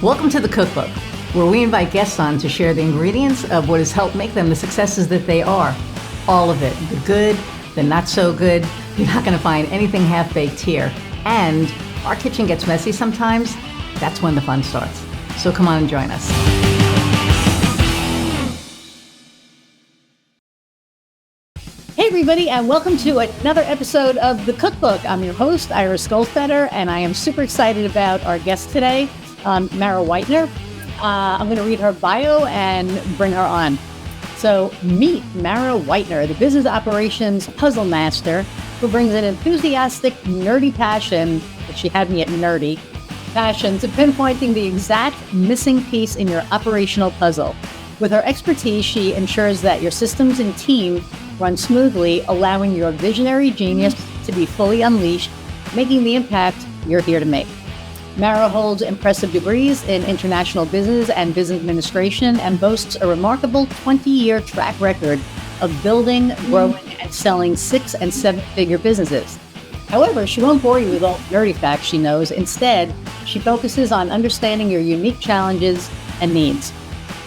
Welcome to the Cookbook, where we invite guests on to share the ingredients of what has helped make them the successes that they are. All of it, the good, the not so good. You're not going to find anything half-baked here. And our kitchen gets messy sometimes. That's when the fun starts. So come on and join us. Hey everybody, and welcome to another episode of the Cookbook. I'm your host, Iris Goldfeder, and I am super excited about our guest today, Mara Whitener. I'm going to read her bio and bring her on. So meet Mara Whitener, the business operations puzzle master who brings an enthusiastic, nerdy passion, if she had me at nerdy, passion to pinpointing the exact missing piece in your operational puzzle. With her expertise, she ensures that your systems and team run smoothly, allowing your visionary genius to be fully unleashed, making the impact you're here to make. Mara holds impressive degrees in international business and business administration and boasts a remarkable 20-year track record of building, growing, and selling 6- and 7-figure businesses. However, she won't bore you with all the nerdy facts she knows. Instead, she focuses on understanding your unique challenges and needs.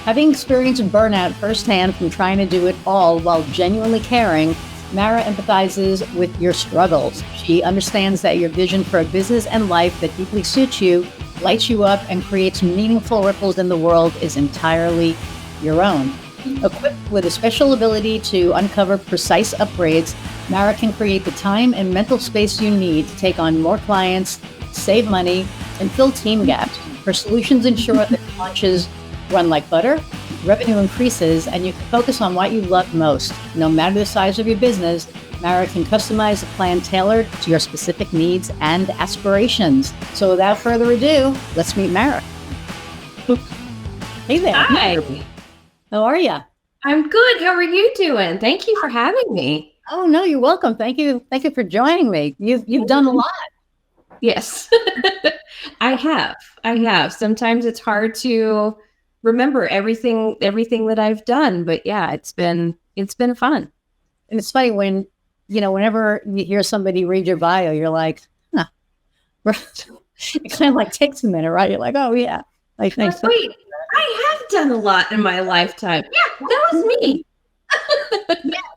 Having experienced burnout firsthand from trying to do it all while genuinely caring, Mara empathizes with your struggles. She understands that your vision for a business and life that deeply suits you, lights you up, and creates meaningful ripples in the world is entirely your own. Equipped with a special ability to uncover precise upgrades, Mara can create the time and mental space you need to take on more clients, save money, and fill team gaps. Her solutions ensure that launches run like butter, revenue increases, and you can focus on what you love most. No matter the size of your business, Mara can customize a plan tailored to your specific needs and aspirations. So without further ado, let's meet Mara. Hey there. Hi. How are you? I'm good. How are you doing? Thank you for having me. Oh, no, you're welcome. Thank you. Thank you for joining me. You've done a lot. Yes, I have. Sometimes it's hard to remember everything that I've done, but yeah, it's been fun. And it's funny whenever you hear somebody read your bio, you're like, huh. It kind of like takes a minute, right? You're like, oh yeah. Like, wait, I have done a lot in my lifetime. Yeah, that was me.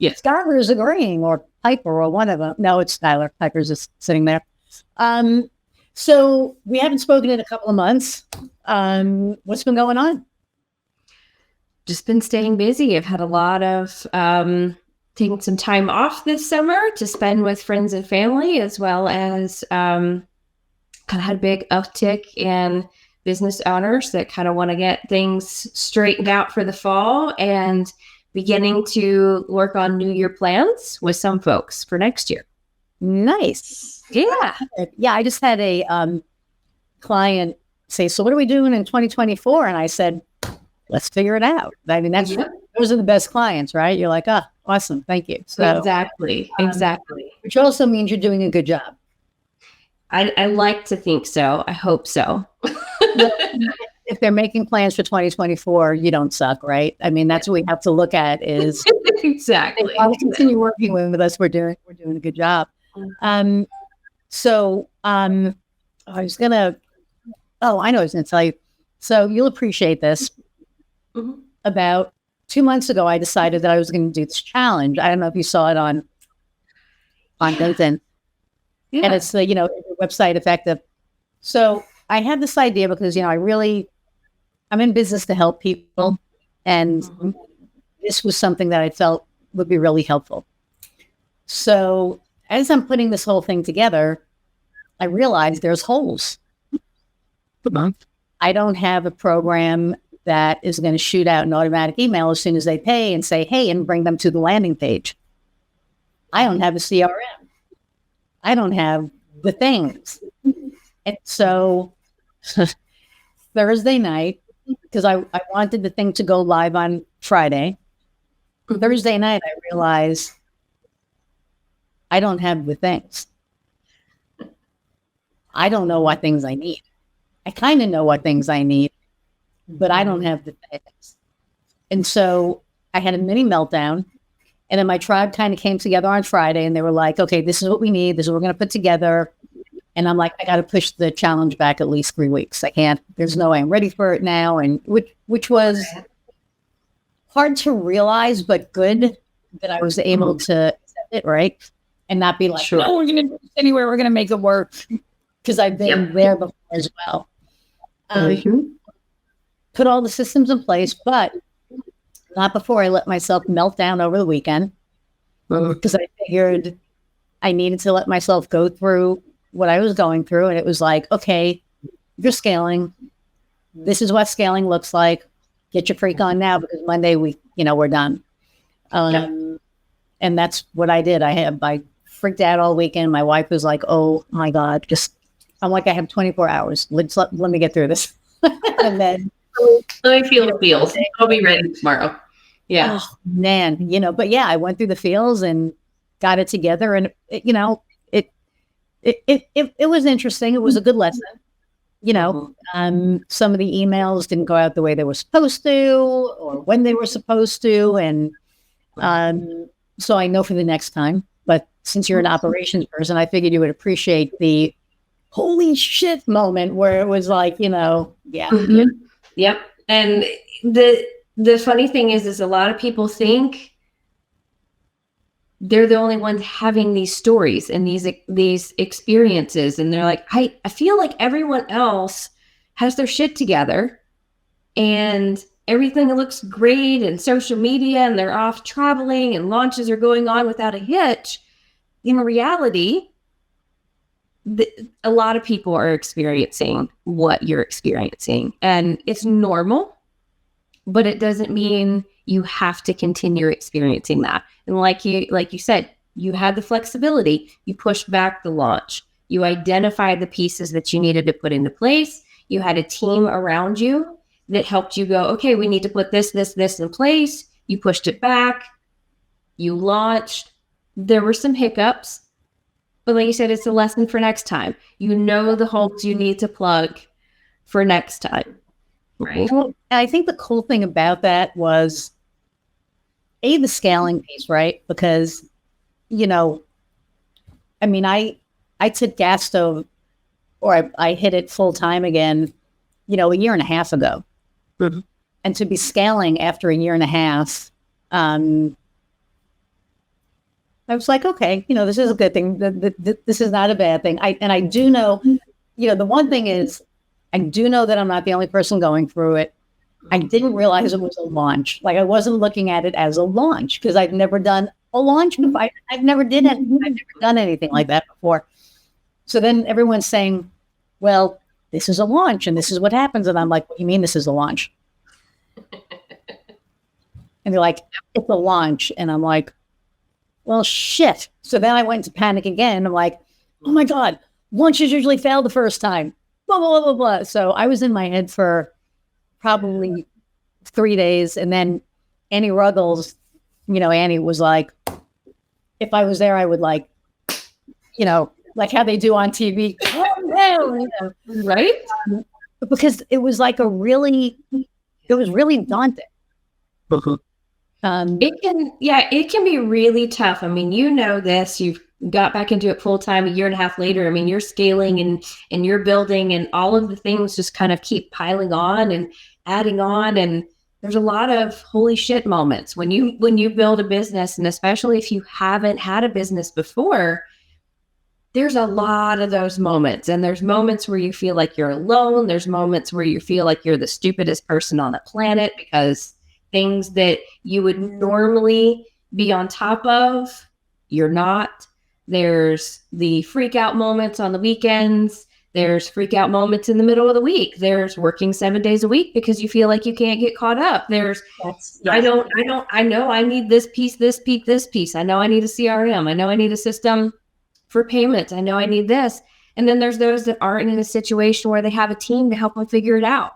Yeah. Skylar is agreeing, or Piper, or one of them. No, it's Skylar. Piper's just sitting there. So we haven't spoken in a couple of months. What's been going on? Just been staying busy. I've had a lot of taking some time off this summer to spend with friends and family, as well as kind of had a big uptick in business owners that kind of want to get things straightened out for the fall and beginning to work on New Year plans with some folks for next year. Nice. Yeah. Yeah. I just had a client say, so what are we doing in 2024? And I said, let's figure it out. I mean, those are the best clients, right? You're like, awesome. Thank you. So exactly. Which also means you're doing a good job. I like to think so. I hope so. If they're making plans for 2024, you don't suck, right? I mean, that's what we have to look at is exactly. If I continue working with us, we're doing a good job. I was gonna, I know I was gonna tell you. So you'll appreciate this. Mm-hmm. About 2 months ago, I decided that I was going to do this challenge. I don't know if you saw it on LinkedIn. Yeah. And it's the, website effective. So I had this idea because, I'm in business to help people. And this was something that I felt would be really helpful. So as I'm putting this whole thing together, I realized there's holes. I don't have a program that is going to shoot out an automatic email as soon as they pay and say, hey, and bring them to the landing page. I don't have a CRM. I don't have the things. And so Thursday night, because I wanted the thing to go live on Friday. Thursday night, I realized I don't have the things. I don't know what things I need. I kind of know what things I need, but I don't have the things. And so I had a mini meltdown. And then my tribe kind of came together on Friday and they were like, okay, this is what we need. This is what we're going to put together. And I'm like, I got to push the challenge back at least 3 weeks. I can't, there's no way I'm ready for it now. And which was hard to realize, but good that I was able to accept it, right? And not be like, Sure. no, we're going to do this anywhere. We're going to make it work. Because I've been there before as well. Put all the systems in place, but not before I let myself melt down over the weekend. Because I figured I needed to let myself go through what I was going through. And it was like, okay, you're scaling. This is what scaling looks like. Get your freak on now, because Monday we're done. And that's what I did. I freaked out all weekend. My wife was like, oh my God, I'm like, I have 24 hours. Let me get through this. And then let me feel the feels. I'll be ready tomorrow. Yeah. Oh, man, but yeah, I went through the feels and got it together, and it was interesting. It was a good lesson. Some of the emails didn't go out the way they were supposed to, or when they were supposed to. And so I know for the next time, but since you're an operations person, I figured you would appreciate the holy shit moment where it was like, yeah. Yep. And the funny thing is a lot of people think they're the only ones having these stories and these experiences. And they're like, I feel like everyone else has their shit together and everything looks great and social media, and they're off traveling and launches are going on without a hitch. In reality, a lot of people are experiencing what you're experiencing, and it's normal, but it doesn't mean you have to continue experiencing that. And like you said, you had the flexibility. You pushed back the launch. You identified the pieces that you needed to put into place. You had a team around you that helped you go, okay, we need to put this in place. You pushed it back. You launched. There were some hiccups, but like you said, it's a lesson for next time. You know the holes you need to plug for next time. Right. Well, I think the cool thing about that was the scaling piece, right? Because, I took gas stove, or I hit it full time again, a year and a half ago. Mm-hmm. And to be scaling after a year and a half, I was like, okay, this is a good thing. This is not a bad thing. I do know, the one thing is, I do know that I'm not the only person going through it. I didn't realize it was a launch. Like, I wasn't looking at it as a launch because I've never done a launch before. I've never done anything like that before. So then everyone's saying, well, this is a launch and this is what happens. And I'm like, what do you mean this is a launch? And they're like, it's a launch. And I'm like, well, shit. So then I went to panic again. I'm like, oh my God, launches usually fail the first time. Blah, blah, blah, blah, blah. So I was in my head for probably 3 days. And then Annie Ruggles, Annie was like, if I was there, I would like how they do on TV. Right? Because it was like it was really daunting. It can be really tough. I mean, this, you've got back into it full time a year and a half later. I mean, you're scaling and you're building, and all of the things just kind of keep piling on and adding on. And there's a lot of holy shit moments when you build a business, and especially if you haven't had a business before, there's a lot of those moments. And there's moments where you feel like you're alone. There's moments where you feel like you're the stupidest person on the planet because things that you would normally be on top of, you're not. There's the freak out moments on the weekends. There's freak out moments in the middle of the week. There's working 7 days a week because you feel like you can't get caught up. I know I need this piece. I know I need a CRM. I know I need a system for payments. I know I need this. And then there's those that aren't in a situation where they have a team to help them figure it out.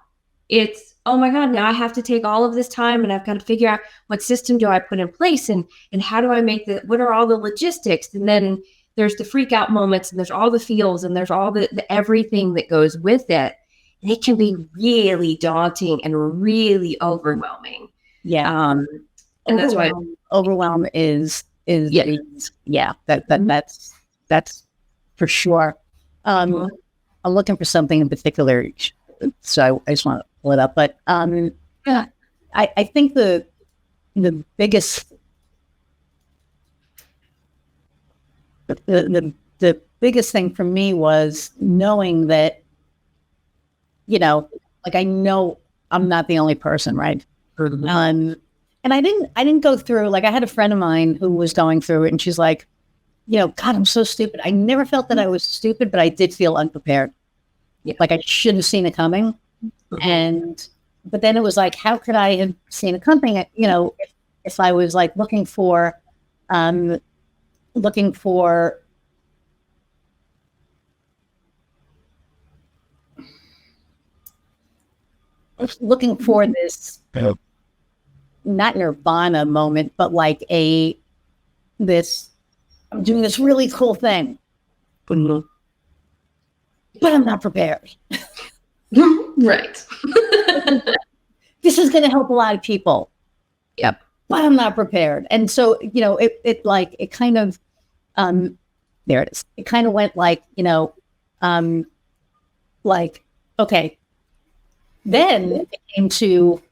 It's, oh my God, now I have to take all of this time and I've got to figure out what system do I put in place and how do I make what are all the logistics? And then there's the freak out moments, and there's all the feels, and there's all the everything that goes with it. And it can be really daunting and really overwhelming. Yeah. And that's why overwhelm is that's for sure. I'm looking for something in particular, so I just want to pull it up. But Yeah. I think the biggest the biggest thing for me was knowing that, like, I know I'm not the only person, right? And I didn't go through, like, I had a friend of mine who was going through it, and she's like, God, I'm so stupid. I never felt that I was stupid, but I did feel unprepared. Yeah. Like I should have seen it coming. But then it was like, how could I have seen it coming? If I was like looking for this not nirvana moment, but like I'm doing this really cool thing, but I'm not prepared. Right. This is going to help a lot of people. Yep. But I'm not prepared. And so, it kind of, there it is. It kind of went like, okay. Then it came to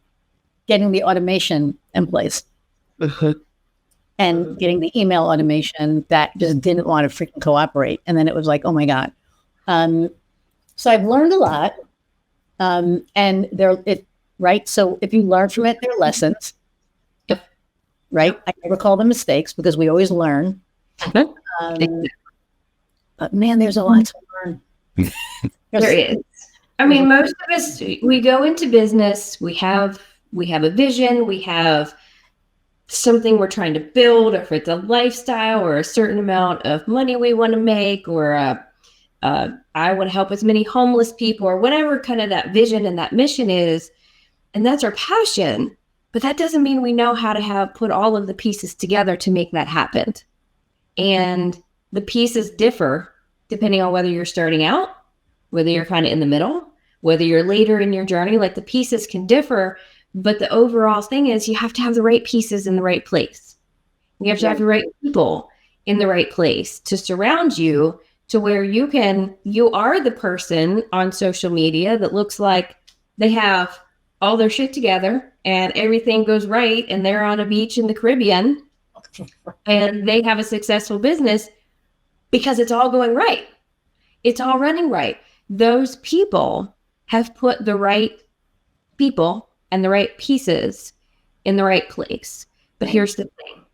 getting the automation in place and getting the email automation that just didn't want to freaking cooperate. And then it was like, oh my God. So I've learned a lot. And right. So if you learn from it, they're lessons. Yep. Right. I never call them mistakes because we always learn. But man, there's a lot to learn. There is. I mean, most of us, we go into business, we have a vision, we have something we're trying to build, or if it's a lifestyle or a certain amount of money we want to make, or I want to help as many homeless people, or whatever kind of that vision and that mission is. And that's our passion. But that doesn't mean we know how to put all of the pieces together to make that happen. And the pieces differ depending on whether you're starting out, whether you're kind of in the middle, whether you're later in your journey. Like, the pieces can differ, but the overall thing is you have to have the right pieces in the right place. You have to have the right people in the right place to surround you, to where you are the person on social media that looks like they have all their shit together and everything goes right, and they're on a beach in the Caribbean and they have a successful business because it's all going right. It's all running right. Those people have put the right people and the right pieces in the right place. But here's the thing.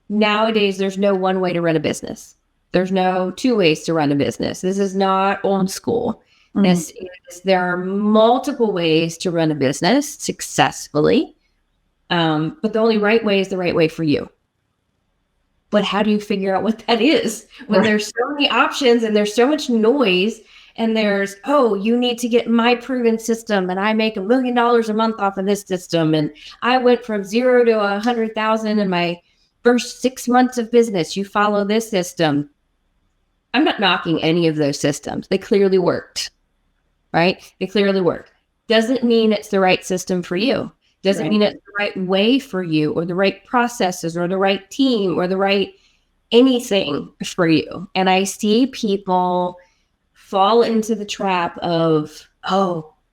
Nowadays, there's no one way to run a business. There's no two ways to run a business. This is not old school. There are multiple ways to run a business successfully. But the only right way is the right way for you. But how do you figure out what that is when there's so many options and there's so much noise, and there's, you need to get my proven system, and I make $1 million a month off of this system, and I went from 0 to 100,000 in my first 6 months of business. You follow this system. I'm not knocking any of those systems. They clearly worked, right? They clearly work. Doesn't mean it's the right system for you. Doesn't mean it's the right way for you, or the right processes, or the right team, or the right anything for you. And I see people fall into the trap of,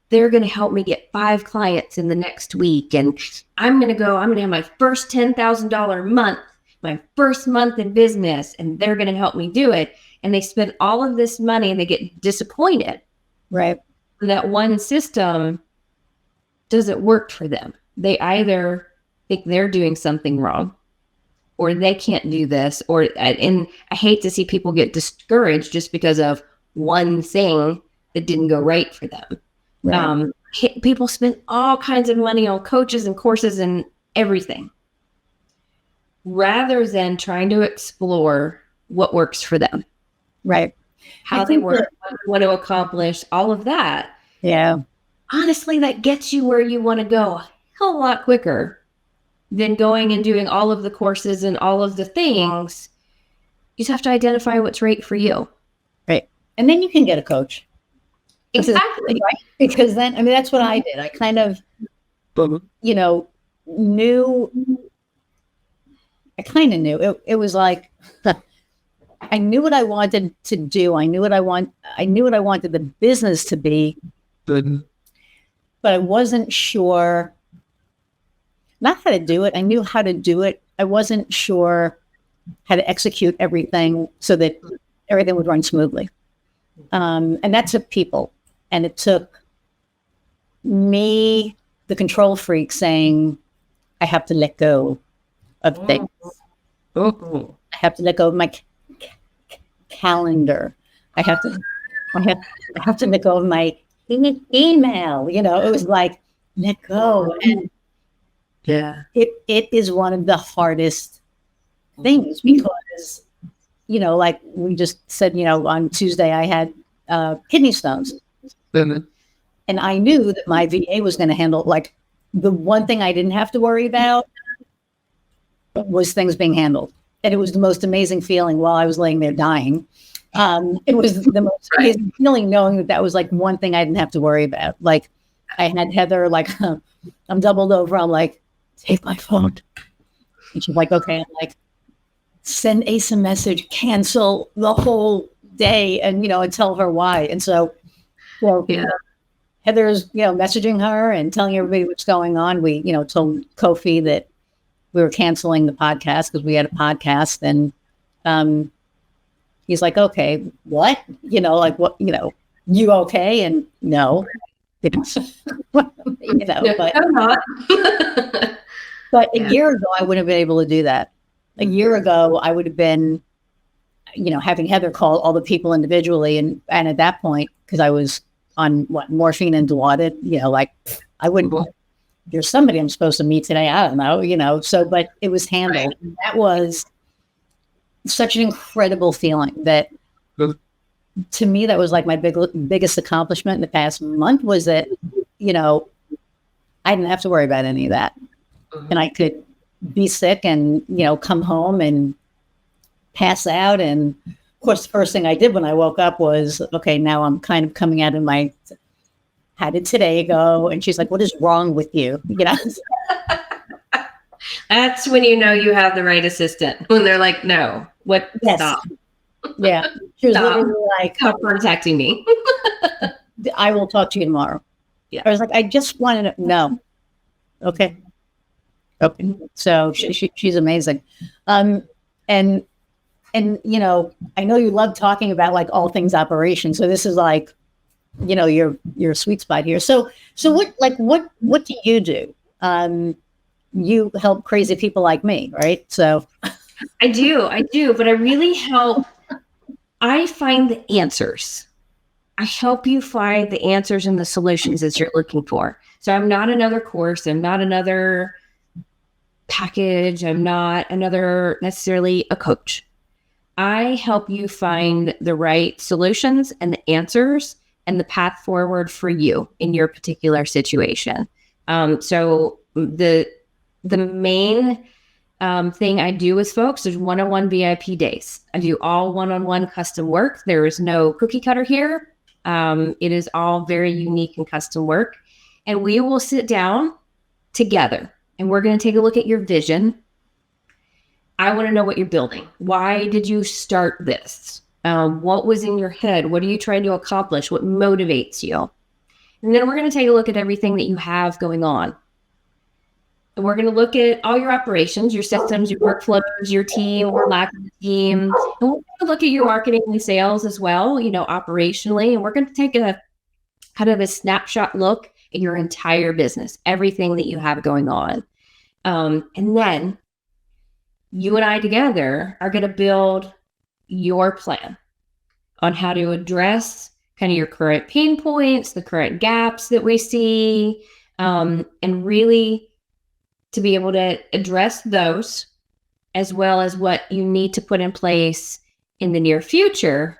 they're going to help me get 5 clients in the next week. And I'm going to have my first $10,000 month, my first month in business, and they're going to help me do it. And they spend all of this money and they get disappointed. Right. That one system doesn't work for them. They either think they're doing something wrong, or they can't do this, and I hate to see people get discouraged just because of one thing that didn't go right for them. Right. People spend all kinds of money on coaches and courses and everything, rather than trying to explore what works for them. Right. How they work, what they want to accomplish, all of that. Yeah. Honestly, that gets you where you want to go a hell of a lot quicker than going and doing all of the courses and all of the things. You just have to identify what's right for you. Right. And then you can get a coach. Exactly. Right? Because then, that's what I did. I kind of, knew. I kind of knew. It was like, I knew what I wanted to do. I knew what I wanted the business to be, but I wasn't sure not how to do it. I knew how to do it. I wasn't sure how to execute everything so that everything would run smoothly. And that took people, and it took me, the control freak, saying, I have to let go of things. I have to let go of my calendar. I have to let go of my email. You know, it was like, let go. And it is one of the hardest things because, you know, like we just said, you know, on Tuesday I had kidney stones. And I knew that my VA was going to handle, like, the one thing I didn't have to worry about was things being handled. And it was the most amazing feeling while I was laying there dying. It was the most amazing feeling knowing that that was like one thing I didn't have to worry about. Like, I had Heather, like, I'm doubled over. I'm like, take my phone. And she's like, okay. I'm like, send Ace a message, cancel the whole day, and, you know, and tell her why. And so, well, Heather's, you know, messaging her and telling everybody what's going on. We, you know, told Kofi that we were canceling the podcast because we had a podcast, and he's like, okay, what? You know, like, what, you know, you okay? And no, you know, but I'm not. but a year ago, I wouldn't have been able to do that. A year ago, I would have been, you know, having Heather call all the people individually. And at that point, because I was on morphine and Dilaudid, you know, like, I wouldn't, there's somebody I'm supposed to meet today. I don't know, you know, so, but it was handled. Right. That was such an incredible feeling that to me, that was like my biggest accomplishment in the past month, was that, you know, I didn't have to worry about any of that. And I could be sick and, you know, come home and pass out. And of course, the first thing I did when I woke up was, okay, now I'm kind of coming out of my, how did today go? And she's like, what is wrong with you? You know? That's when you know you have the right assistant. When they're like, no, what? Yes. Stop. Yeah. She was literally like, stop protecting me. I will talk to you tomorrow. Yeah. I was like, I just wanted to know. Okay. Okay. So she's amazing. And you know, I know you love talking about like all things operation. So this is like, you know, your sweet spot here. So what do you do? You help crazy people like me, right? So I do, but I really help. I find the answers. I help you find the answers and the solutions that you're looking for. So I'm not another course. I'm not another package. I'm not another necessarily a coach. I help you find the right solutions and the answers and the path forward for you in your particular situation. So the main thing I do with folks is one-on-one VIP days. I do all one-on-one custom work. There is no cookie cutter here. It is all very unique and custom work. And we will sit down together and we're going to take a look at your vision. I want to know what you're building. Why did you start this? What was in your head? What are you trying to accomplish? What motivates you? And then we're going to take a look at everything that you have going on. And we're going to look at all your operations, your systems, your workflows, your team or lack of team. And we're going to look at your marketing and sales as well, you know, operationally. And we're going to take a kind of a snapshot look at your entire business, everything that you have going on. And then you and I together are going to build your plan on how to address kind of your current pain points, the current gaps that we see, and really to be able to address those, as well as what you need to put in place in the near future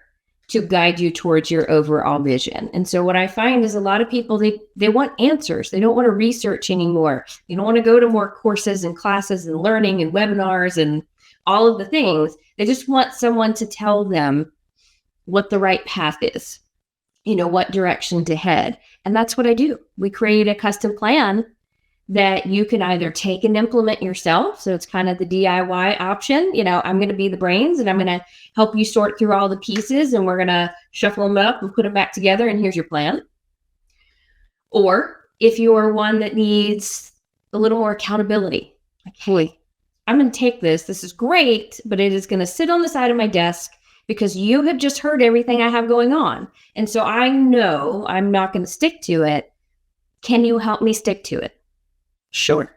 to guide you towards your overall vision. And so what I find is a lot of people, they want answers. They don't want to research anymore. They don't want to go to more courses and classes and learning and webinars and all of the things. They just want someone to tell them what the right path is, you know, what direction to head. And that's what I do. We create a custom plan that you can either take and implement yourself. So it's kind of the DIY option. I'm going to be the brains and I'm going to help you sort through all the pieces and we're going to shuffle them up and put them back together. And here's your plan. Or if you are one that needs a little more accountability, like, hey, I'm going to take this. This is great, but it is going to sit on the side of my desk because you have just heard everything I have going on. And so I know I'm not going to stick to it. Can you help me stick to it? Sure.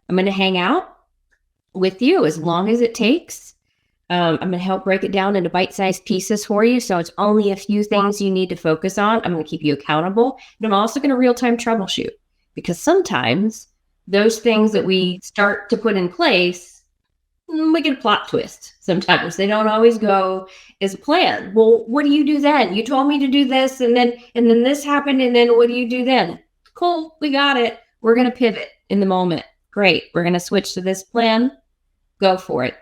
I'm going to hang out with you as long as it takes. I'm going to help break it down into bite-sized pieces for you. So it's only a few things you need to focus on. I'm going to keep you accountable. And I'm also going to real-time troubleshoot because sometimes those things that we start to put in place, we get a plot twist. Sometimes they don't always go as planned. Well, what do you do then? You told me to do this and then this happened. And then what do you do then? Cool. We got it. We're going to pivot in the moment. Great. We're going to switch to this plan. Go for it.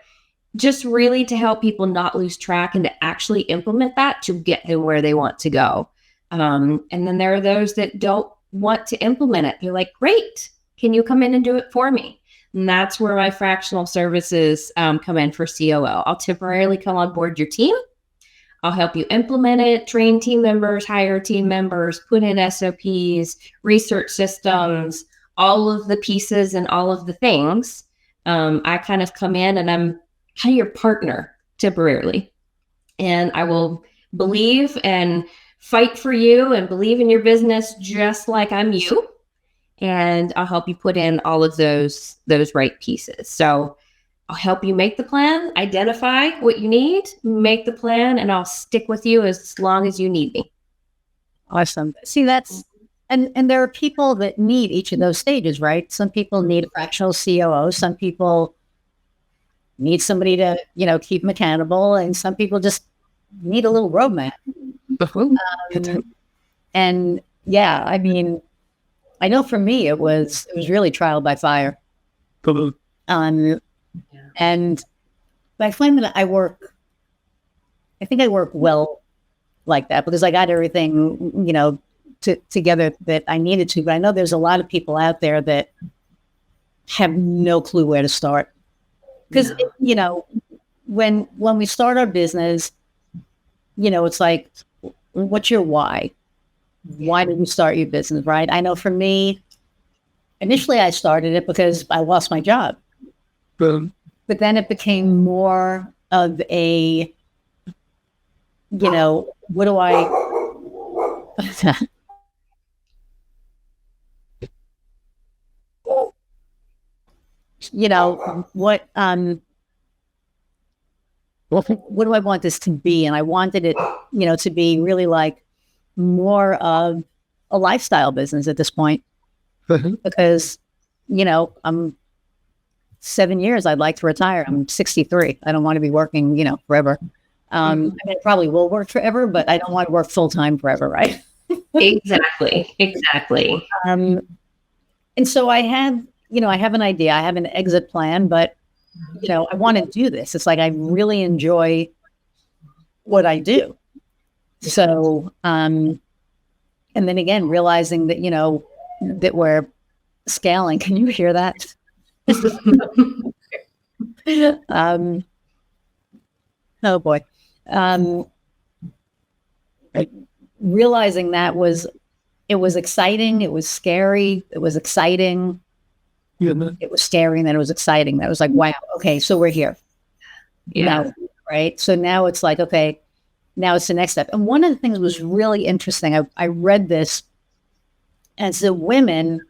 Just really to help people not lose track and to actually implement that to get them where they want to go. And then there are those that don't want to implement it. They're like, great. Can you come in and do it for me? And that's where my fractional services come in for COO. I'll temporarily come on board your team. I'll help you implement it, train team members, hire team members, put in SOPs, research systems, all of the pieces and all of the things. I kind of come in and I'm kind of your partner temporarily. And I will believe and fight for you and believe in your business just like I'm you. And I'll help you put in all of those right pieces. So I'll help you make the plan, identify what you need, make the plan, and I'll stick with you as long as you need me. Awesome. See, that's, and there are people that need each of those stages, right? Some people need a fractional COO. Some people need somebody to, keep them accountable. And some people just need a little roadmap. And yeah, I mean, I know for me, it was really trial by fire. And I find that I think I work well like that because I got everything, together that I needed to. But I know there's a lot of people out there that have no clue where to start. Because, when we start our business, it's like, what's your why? Why did you start your business, right? I know for me, initially I started it because I lost my job. Boom. But then it became more of a, what do I... what do I want this to be? And I wanted it, to be really like more of a lifestyle business at this point. Because, I'm 7 years, I'd like to retire. I'm 63. I don't want to be working, forever. I mean, I probably will work forever, but I don't want to work full time forever, right? Exactly. And so I have an idea. I have an exit plan, but, I want to do this. It's like I really enjoy what I do. So, and then again, realizing that, that we're scaling. Can you hear that? Oh boy. Realizing that it was exciting. It was scary. It was exciting. It was scary. And then it was exciting. That was like, wow. Okay. So we're here. Yeah. Now, right. So now it's like, okay, now it's the next step. And one of the things was really interesting. I read this as the women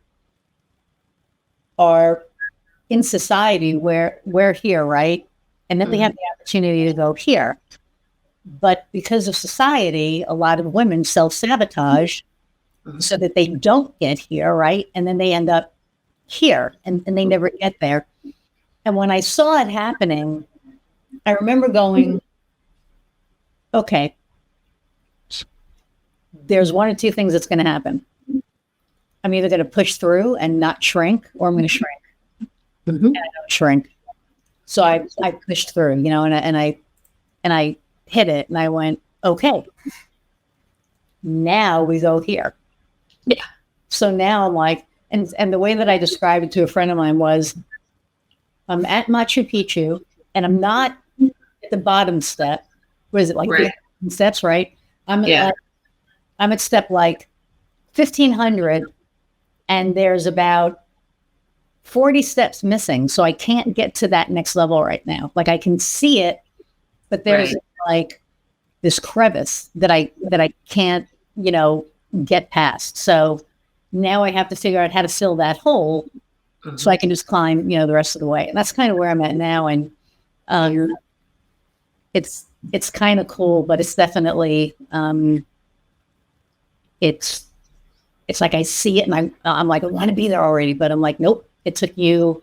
are in society where we're here, right? And then they have the opportunity to go here. But because of society, a lot of women self-sabotage so that they don't get here, right? And then they end up here and they never get there. And when I saw it happening, I remember going, okay, there's one or two things that's going to happen. I'm either going to push through and not shrink, or I'm going to shrink. And I don't shrink. So I pushed through, and I hit it, and I went, okay, now we go here. Yeah. So now I'm like, And the way that I described it to a friend of mine was, I'm at Machu Picchu, and I'm not at the bottom step. What is it, like Right. 8 steps, right? I'm Yeah. I'm at step like 1,500, and there's about 40 steps missing. So I can't get to that next level right now. Like I can see it, but there's Right. like this crevice that I can't, get past. So now I have to figure out how to fill that hole so I can just climb, the rest of the way. And that's kind of where I'm at now. And it's kind of cool, but it's definitely it's like I see it and I'm like, I want to be there already, but I'm like, nope, it took you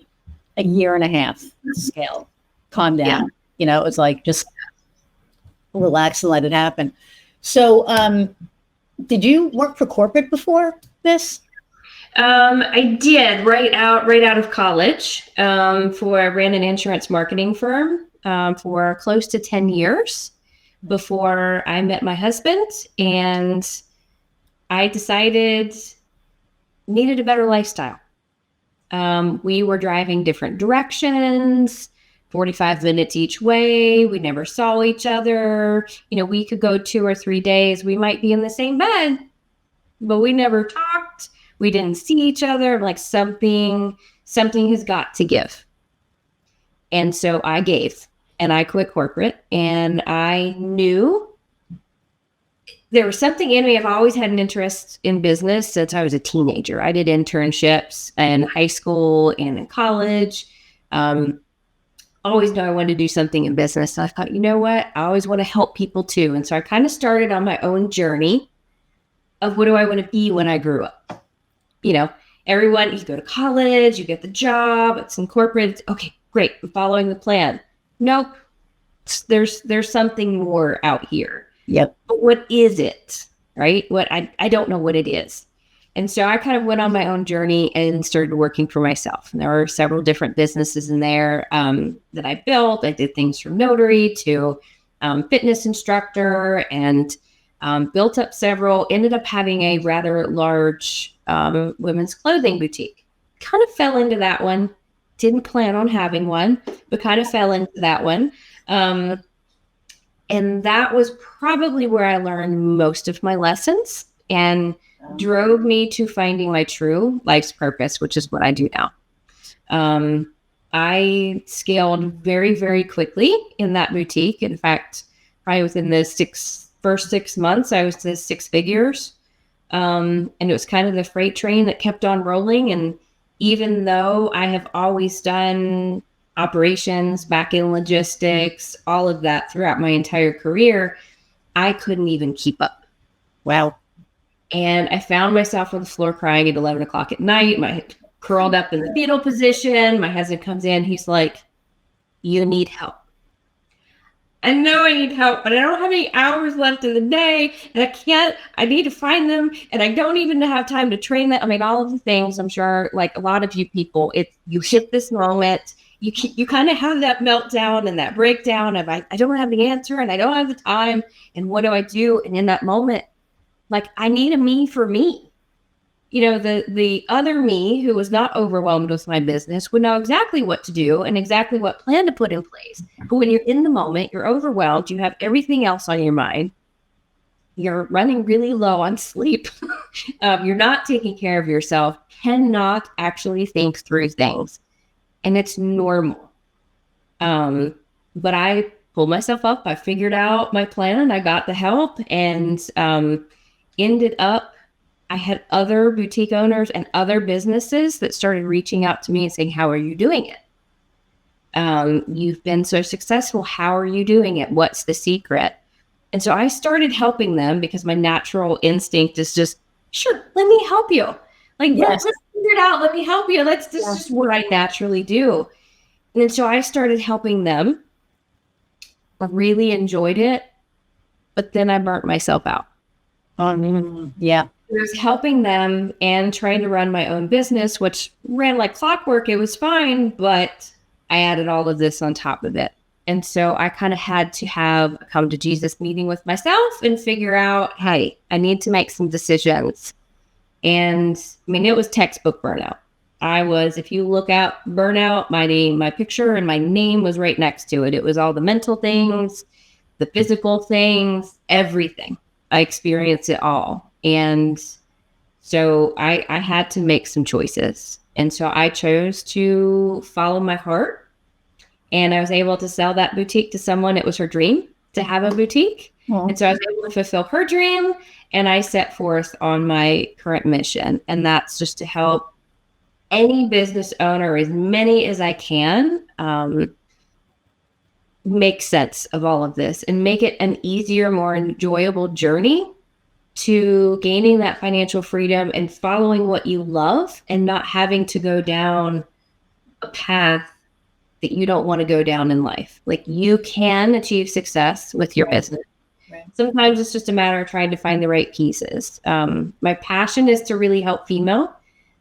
a year and a half to scale. Calm down. It was like just relax and let it happen. So did you work for corporate before this? I did right out of college. I ran an insurance marketing firm for close to 10 years before I met my husband, and I decided needed a better lifestyle. We were driving different directions, 45 minutes each way. We never saw each other. We could go 2 or 3 days. We might be in the same bed, but we never talked. We didn't see each other. Like something has got to give. And so I gave, and I quit corporate, and I knew there was something in me. I've always had an interest in business since I was a teenager. I did internships in high school and in college. Always knew I wanted to do something in business. So I thought, you know what? I always want to help people too. And so I kind of started on my own journey of what do I want to be when I grew up? Everyone, you go to college, you get the job, it's in corporate. Okay, great. I'm following the plan. Nope. There's something more out here. Yep. But what is it? Right? I don't know what it is. And so I kind of went on my own journey and started working for myself. And there were several different businesses in there that I built. I did things from notary to fitness instructor, and built up several, ended up having a rather large women's clothing boutique. Kind of fell into that one. Didn't plan on having one, but kind of fell into that one. And that was probably where I learned most of my lessons and drove me to finding my true life's purpose, which is what I do now. I scaled very, very quickly in that boutique. In fact, probably within the first 6 months, I was to 6 figures. And it was kind of the freight train that kept on rolling. And even though I have always done operations, back-end logistics, all of that throughout my entire career, I couldn't even keep up. Wow. And I found myself on the floor crying at 11 o'clock at night. My head curled up in the fetal position. My husband comes in. He's like, you need help. I know I need help, but I don't have any hours left in the day, and I need to find them, and I don't even have time to train them. I mean, all of the things, I'm sure, like a lot of you people, you hit this moment, you kind of have that meltdown and that breakdown of, I don't have the answer, and I don't have the time, and what do I do? And in that moment, like, I need a me for me. The other me who was not overwhelmed with my business would know exactly what to do and exactly what plan to put in place. But when you're in the moment, you're overwhelmed, you have everything else on your mind, you're running really low on sleep, you're not taking care of yourself, cannot actually think through things. And it's normal. But I pulled myself up, I figured out my plan, I got the help, and ended up, I had other boutique owners and other businesses that started reaching out to me and saying, how are you doing it? You've been so successful. How are you doing it? What's the secret? And so I started helping them because my natural instinct is just, sure, let me help you. Like, let's figure it out. Let me help you. This is just what I naturally do. And then so I started helping them. I really enjoyed it, but then I burnt myself out. Yeah. I was helping them and trying to run my own business, which ran like clockwork. It was fine, but I added all of this on top of it. And so I kind of had to have a come to Jesus meeting with myself and figure out, hey, I need to make some decisions. And I mean, it was textbook burnout. If you look out burnout, my picture and my name was right next to it. It was all the mental things, the physical things, everything. I experienced it all. And so I had to make some choices. And so I chose to follow my heart. And I was able to sell that boutique to someone. It was her dream to have a boutique. Well, And so I was able to fulfill her dream. And I set forth on my current mission. And that's just to help any business owner, as many as I can, make sense of all of this and make it an easier, more enjoyable journey to gaining that financial freedom and following what you love and not having to go down a path that you don't want to go down in life. Like, you can achieve success with your business. Right. Sometimes it's just a matter of trying to find the right pieces. My passion is to really help female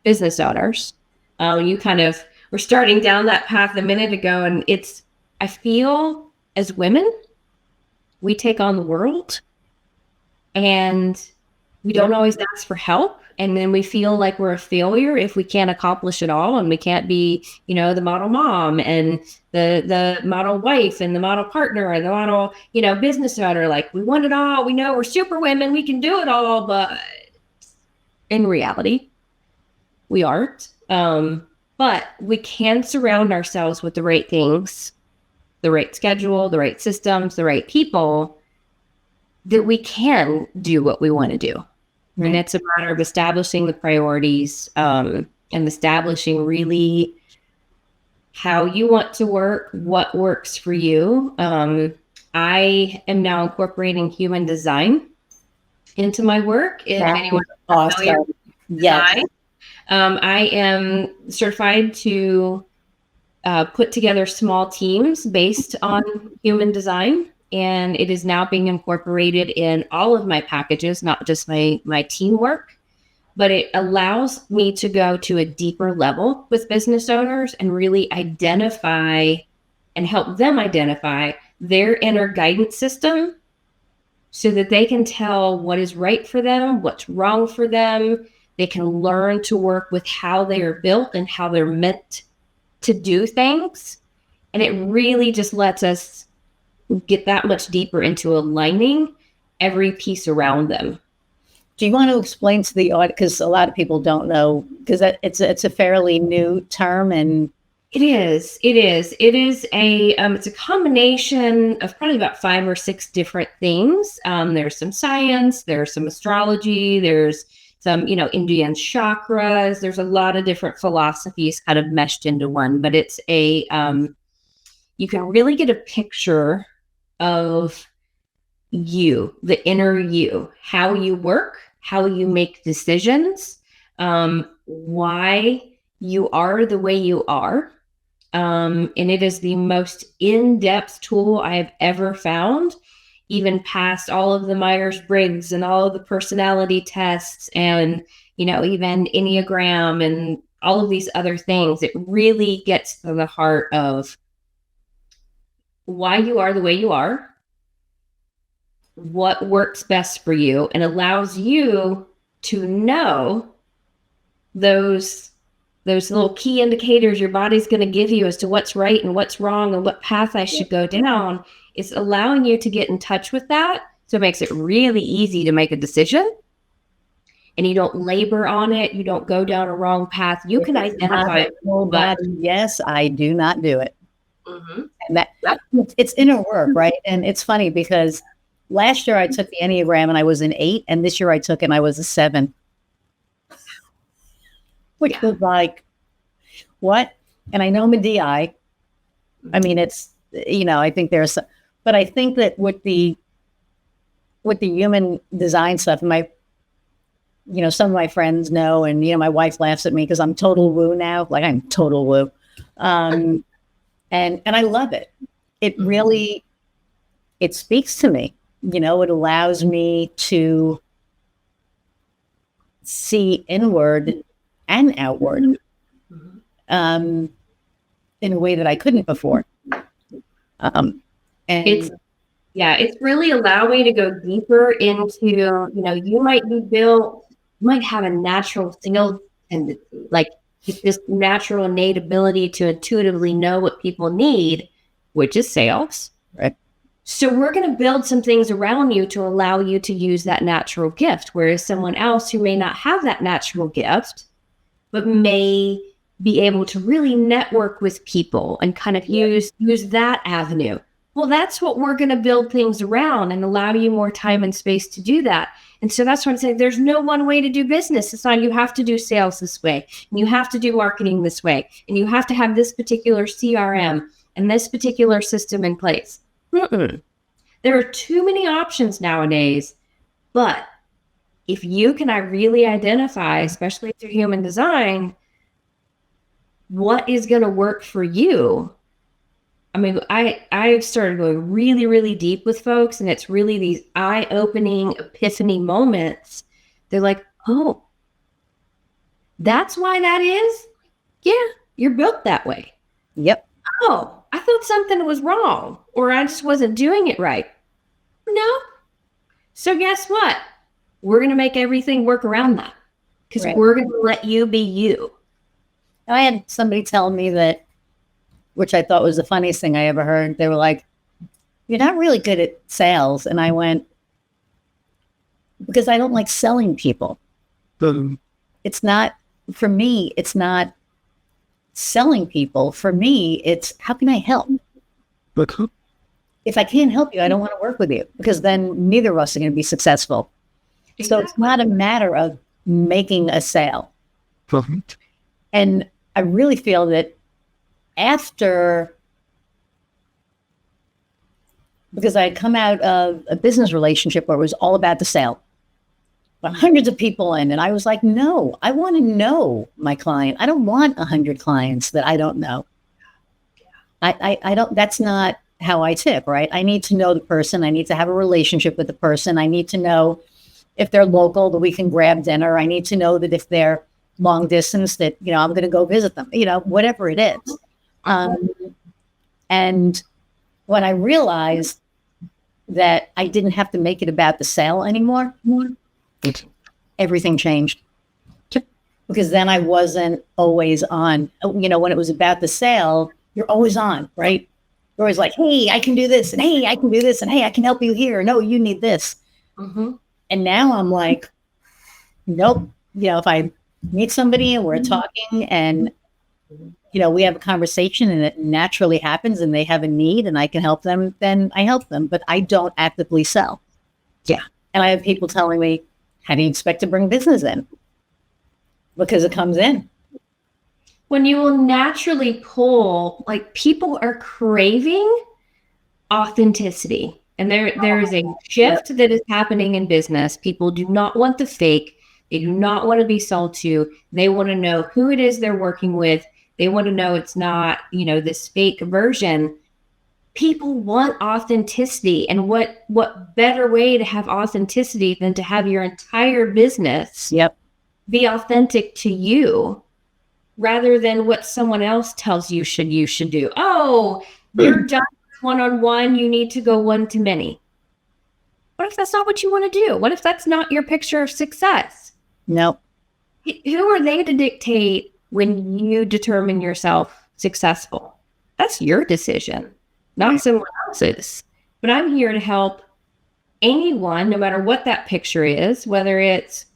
business owners. You kind of were starting down that path a minute ago, and I feel as women, we take on the world and we don't always ask for help. And then we feel like we're a failure if we can't accomplish it all, and we can't be, the model mom and the model wife and the model partner and the model, business owner. Like, we want it all. We know we're super women. We can do it all. But in reality, we aren't. But we can surround ourselves with the right things, the right schedule, the right systems, the right people, that we can do what we want to do. Right. And it's a matter of establishing the priorities, and establishing really how you want to work, what works for you. I am now incorporating human design into my work. If anyone's familiar with design, I am certified to put together small teams based on human design. And it is now being incorporated in all of my packages, not just my teamwork, but it allows me to go to a deeper level with business owners and really identify and help them identify their inner guidance system so that they can tell what is right for them, what's wrong for them. They can learn to work with how they are built and how they're meant to do things. And it really just lets us get that much deeper into aligning every piece around them. Do you want to explain to the audience, because a lot of people don't know, because it's a fairly new term, and it is it's a combination of probably about 5 or 6 different things. There's some science, there's some astrology, there's some Indian chakras. There's a lot of different philosophies kind of meshed into one, but it's you can really get a picture of you, the inner you, how you work, how you make decisions, why you are the way you are. And it is the most in-depth tool I have ever found, even past all of the Myers-Briggs and all of the personality tests and, even Enneagram and all of these other things. It really gets to the heart of why you are the way you are, what works best for you, and allows you to know those little key indicators your body's going to give you as to what's right and what's wrong and what path I should go down. It's allowing you to get in touch with that. So it makes it really easy to make a decision, and you don't labor on it. You don't go down a wrong path. You can identify it. But yes, I do not do it. Mm-hmm. And it's inner work, right? And it's funny because last year I took the Enneagram and I was an 8, and this year I took and I was a 7. Which was like, what? And I know I'm a DI. I mean, it's, I think there's, but I think that with the human design stuff, some of my friends know, and, my wife laughs at me because I'm total woo now. Like, I'm total woo. And I love it. It really, it speaks to me. It allows me to see inward and outward in a way that I couldn't before. And it's really allowed me to go deeper into, you might be built might have a natural sales tendency, like this natural innate ability to intuitively know what people need, which is sales. Right. So we're going to build some things around you to allow you to use that natural gift. Whereas someone else who may not have that natural gift, but may be able to really network with people and kind of use that avenue. Well, that's what we're going to build things around and allow you more time and space to do that. And so that's what I'm saying. There's no one way to do business. It's not you have to do sales this way, and you have to do marketing this way, and you have to have this particular CRM and this particular system in place. There are too many options nowadays, but if you can really identify, especially through human design, what is going to work for you. I mean, I've started going really, really deep with folks, and it's really these eye-opening epiphany moments. They're like, oh, that's why that is? Yeah, you're built that way. Yep. Oh, I thought something was wrong, or I just wasn't doing it right. No. So guess what? We're going to make everything work around that, because we're going to let you be you. I had somebody tell me that, which I thought was the funniest thing I ever heard. They were like, you're not really good at sales. And I went, because I don't like selling people. It's not, for me, it's not selling people. For me, it's how can I help? If I can't help you, I don't want to work with you, because then neither of us are going to be successful. Exactly. So it's not a matter of making a sale. And I really feel that after, because I had come out of a business relationship where it was all about the sale, but hundreds of people in, and I was like, no, I want to know my client. I don't want 100 clients that I don't know. I don't, that's not how I tick, right? I need to know the person. I need to have a relationship with the person. I need to know if they're local, that we can grab dinner. I need to know that if they're long distance, that, you know, I'm going to go visit them, you know, whatever it is. And when I realized that I didn't have to make it about the sale anymore, everything changed. Because then I wasn't always on. You know, when it was about the sale, you're always on, right? You're always like, hey, I can do this, and hey, I can do this, and hey, I can help you here. No, you need this. And now I'm like, nope. You know, if I meet somebody and we're talking and, you know, we have a conversation and it naturally happens and they have a need and I can help them, then I help them, but I don't actively sell. Yeah. And I have people telling me, how do you expect to bring business in? Because it comes in. When you will naturally pull, like, people are craving authenticity. And there is a shift that is happening in business. People do not want the fake. They do not want to be sold to. They want to know who it is they're working with. They want to know it's not, you know, this fake version. People want authenticity. And what better way to have authenticity than to have your entire business be authentic to you, rather than what someone else tells you should do. Oh, you're done one-on-one, you need to go one-to-many. What if that's not what you want to do? What if that's not your picture of success? Nope. Who are they to dictate when you determine yourself successful? That's your decision, not someone else's. But I'm here to help anyone, no matter what that picture is, whether it's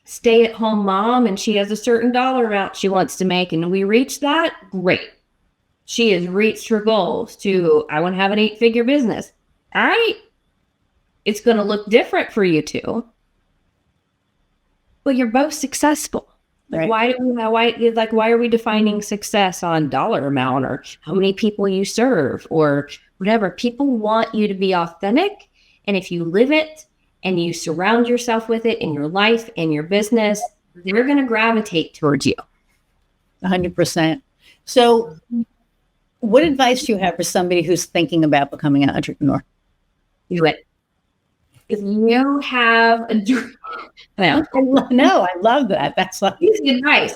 stay-at-home mom and she has a certain dollar amount she wants to make, and we reach that, great. She has reached her goals to, I want to have an 8-figure business. All right. It's going to look different for you two, but you're both successful. Like, right. why are we defining success on dollar amount or how many people you serve or whatever? People want you to be authentic. And if you live it and you surround yourself with it in your life and your business, they're going to gravitate towards you. 100%. So what advice do you have for somebody who's thinking about becoming an entrepreneur? Do it. If you have a dream, no, I love that. That's like easy advice.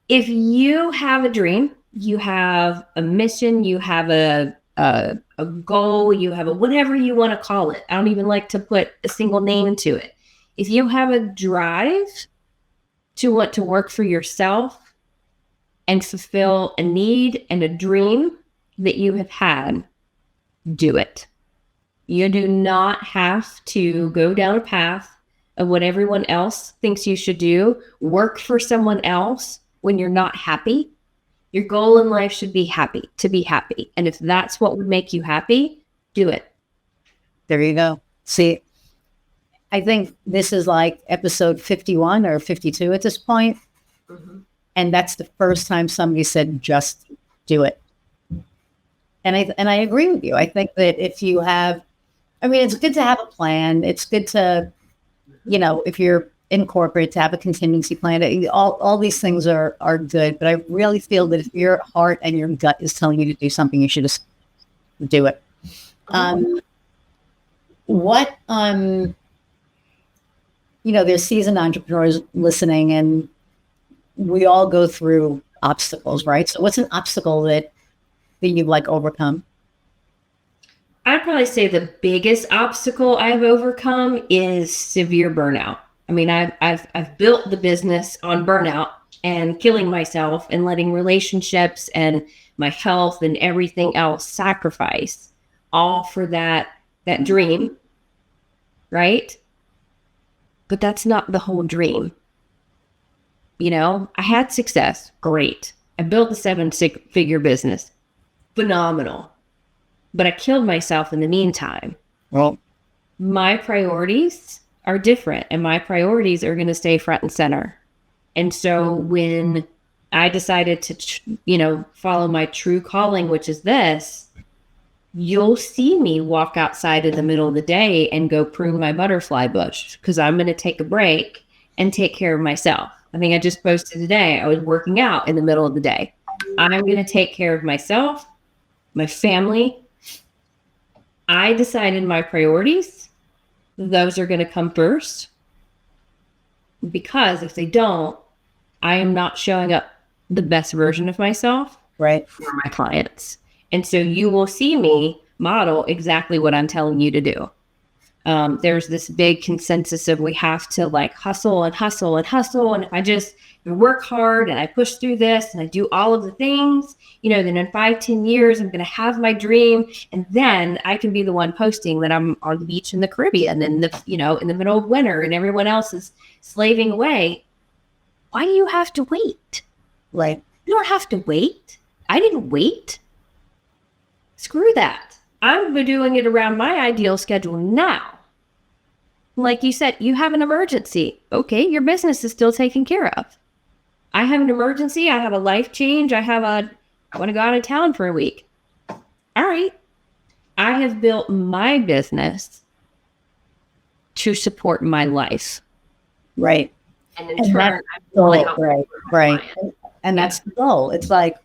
If you have a dream, you have a mission, you have a goal, you have a whatever you want to call it. I don't even like to put a single name to it. If you have a drive to want to work for yourself and fulfill a need and a dream that you have had, do it. You do not have to go down a path of what everyone else thinks you should do, work for someone else when you're not happy. Your goal in life should be to be happy. And if that's what would make you happy, do it. There you go. See, I think this is like episode 51 or 52 at this point. Mm-hmm. And that's the first time somebody said, just do it. And I agree with you. I think that if you have, I mean, it's good to have a plan. It's good to, you know, if you're in corporate, to have a contingency plan. All these things are good. But I really feel that if your heart and your gut is telling you to do something, you should just do it. You know, there's seasoned entrepreneurs listening, and we all go through obstacles, right? So what's an obstacle that you've like overcome? I'd probably say the biggest obstacle I've overcome is severe burnout. I mean, I've built the business on burnout and killing myself and letting relationships and my health and everything else sacrifice, all for that dream, right? But that's not the whole dream. You know, I had success, great. I built a 7-figure business, phenomenal. But I killed myself in the meantime. Well, my priorities are different, and my priorities are going to stay front and center. And so when I decided to, follow my true calling, which is this, you'll see me walk outside in the middle of the day and go prune my butterfly bush, because I'm going to take a break and take care of myself. I think I just posted today, I was working out in the middle of the day. I'm going to take care of myself, my family. I decided my priorities, those are going to come first, because if they don't, I am not showing up the best version of myself, right, for my clients. And so you will see me model exactly what I'm telling you to do. There's this big consensus of we have to like hustle and hustle and hustle. And if I just work hard and I push through this and I do all of the things, then in 5-10 years, I'm going to have my dream. And then I can be the one posting that I'm on the beach in the Caribbean and in the middle of winter and everyone else is slaving away. Why do you have to wait? Right. You don't have to wait. I didn't wait. Screw that. I'm doing it around my ideal schedule now. Like you said, you have an emergency. Okay, your business is still taken care of. I have an emergency. I have a life change. I want to go out of town for a week. All right. I have built my business to support my life. Right. And in turn, right. And that's the goal. It's like,